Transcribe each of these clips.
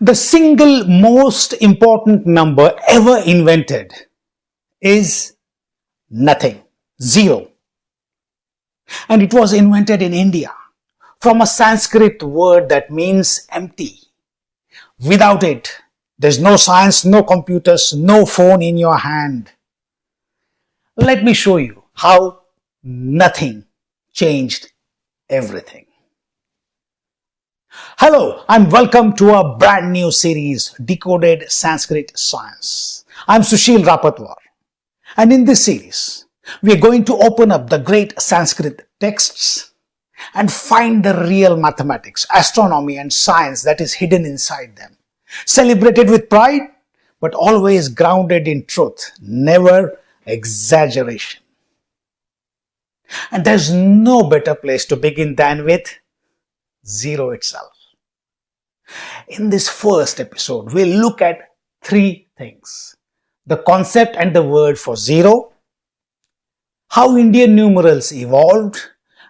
The single most important number ever invented is nothing, zero. And it was invented in India from a Sanskrit word that means empty. Without it, there's no science, no computers, no phone in your hand. Let me show you how nothing changed everything. Hello and welcome to a brand new series, Decoded Sanskrit Science. I'm Sushil Rapatwar, and in this series, we are going to open up the great Sanskrit texts and find the real mathematics, astronomy and science that is hidden inside them. Celebrated with pride, but always grounded in truth, never exaggeration. And there's no better place to begin than with zero itself. In this first episode, we'll look at three things: the concept and the word for zero, how Indian numerals evolved,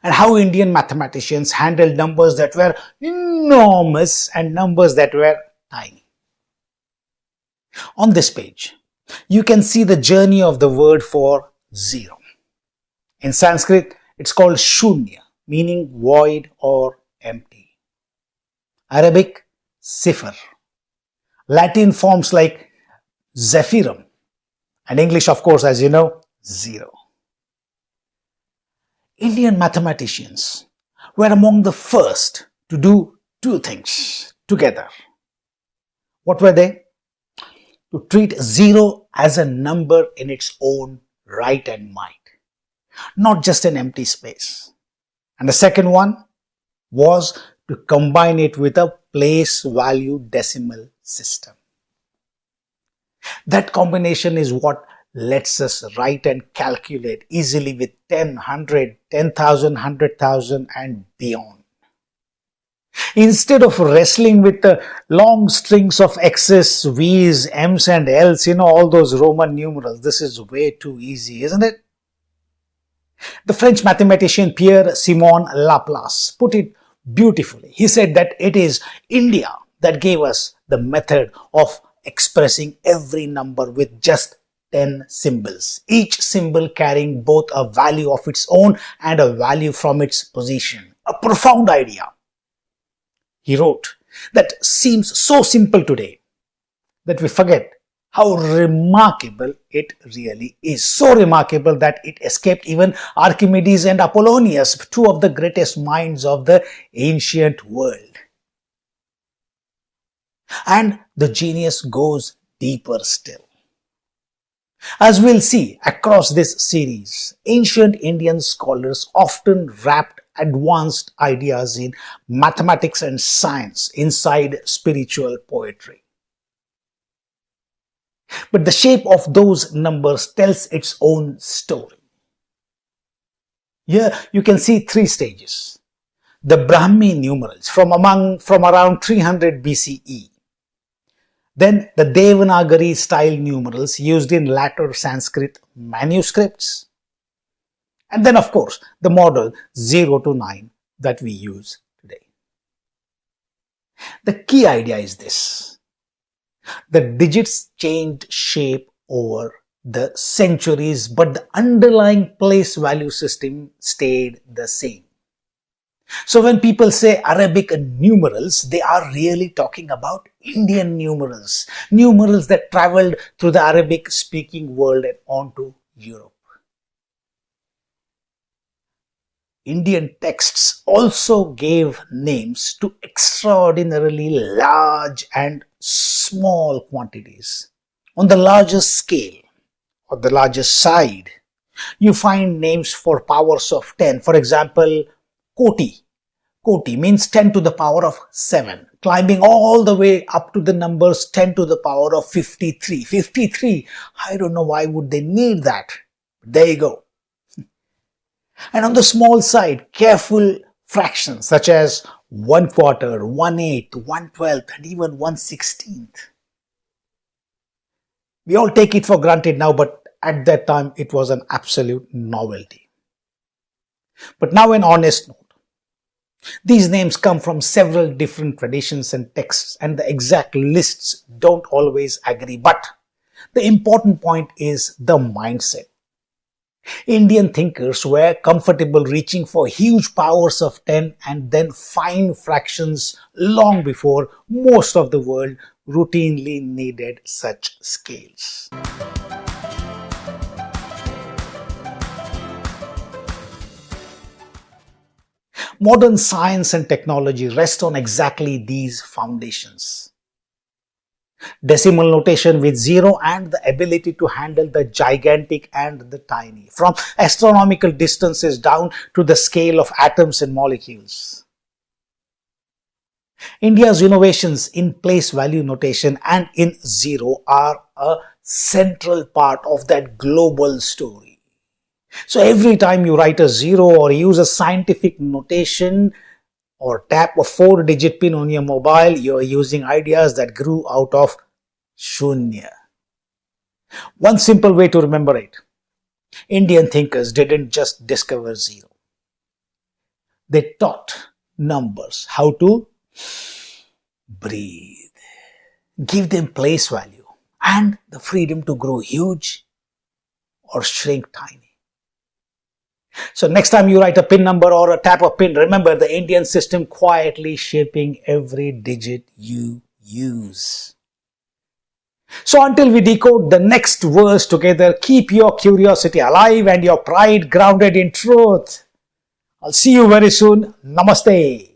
and how Indian mathematicians handled numbers that were enormous and numbers that were tiny. On this page, you can see the journey of the word for zero. In Sanskrit, it's called śūnya, meaning void or empty. Arabic, ṣifr. Latin forms like zephirum. And English, of course, as you know, zero. Indian mathematicians were among the first to do two things together. What were they? To treat zero as a number in its own right and might, not just an empty space. And the second one was to combine it with a place value decimal system. That combination is what lets us write and calculate easily with 10, 100, 10,000, 100,000 and beyond. Instead of wrestling with the long strings of X's, V's, M's and L's, all those Roman numerals, this is way too easy, isn't it? The French mathematician Pierre-Simon Laplace put it beautifully. He said that it is India that gave us the method of expressing every number with just 10 symbols, each symbol carrying both a value of its own and a value from its position. A profound idea. He wrote, that seems so simple today that we forget how remarkable it really is. So remarkable that it escaped even Archimedes and Apollonius, two of the greatest minds of the ancient world. And the genius goes deeper still. As we'll see across this series, ancient Indian scholars often wrapped advanced ideas in mathematics and science inside spiritual poetry. But the shape of those numbers tells its own story. Here you can see three stages. The Brāhmī numerals from around 300 BCE. Then the Devanagari style numerals used in later Sanskrit manuscripts. And then of course the model 0 to 9 that we use today. The key idea is this: the digits changed shape over the centuries, but the underlying place value system stayed the same. So when people say Arabic numerals, they are really talking about Indian numerals, numerals that traveled through the Arabic speaking world and onto Europe. Indian texts also gave names to extraordinarily large and small quantities. On the largest scale, or the largest side, you find names for powers of 10. For example, Koti. Koti means 10 to the power of 7, climbing all the way up to the numbers 10 to the power of 53. 53, I don't know why would they need that. There you go. And on the small side, careful fractions such as 1/4, 1/8, 1/12 and even 1/16. We all take it for granted now, but at that time it was an absolute novelty. But now an honest note. These names come from several different traditions and texts, and the exact lists don't always agree. But the important point is the mindset. Indian thinkers were comfortable reaching for huge powers of 10 and then fine fractions long before most of the world routinely needed such scales. Modern science and technology rest on exactly these foundations. Decimal notation with zero and the ability to handle the gigantic and the tiny, from astronomical distances down to the scale of atoms and molecules. India's innovations in place value notation and in zero are a central part of that global story. So every time you write a zero or use a scientific notation or tap a 4-digit pin on your mobile, you are using ideas that grew out of shunya. One simple way to remember it: Indian thinkers didn't just discover zero. They taught numbers how to breathe, give them place value and the freedom to grow huge or shrink tiny. So next time you write a pin number or a tap a pin, remember the Indian system quietly shaping every digit you use. So until we decode the next verse together, keep your curiosity alive and your pride grounded in truth. I'll see you very soon. Namaste.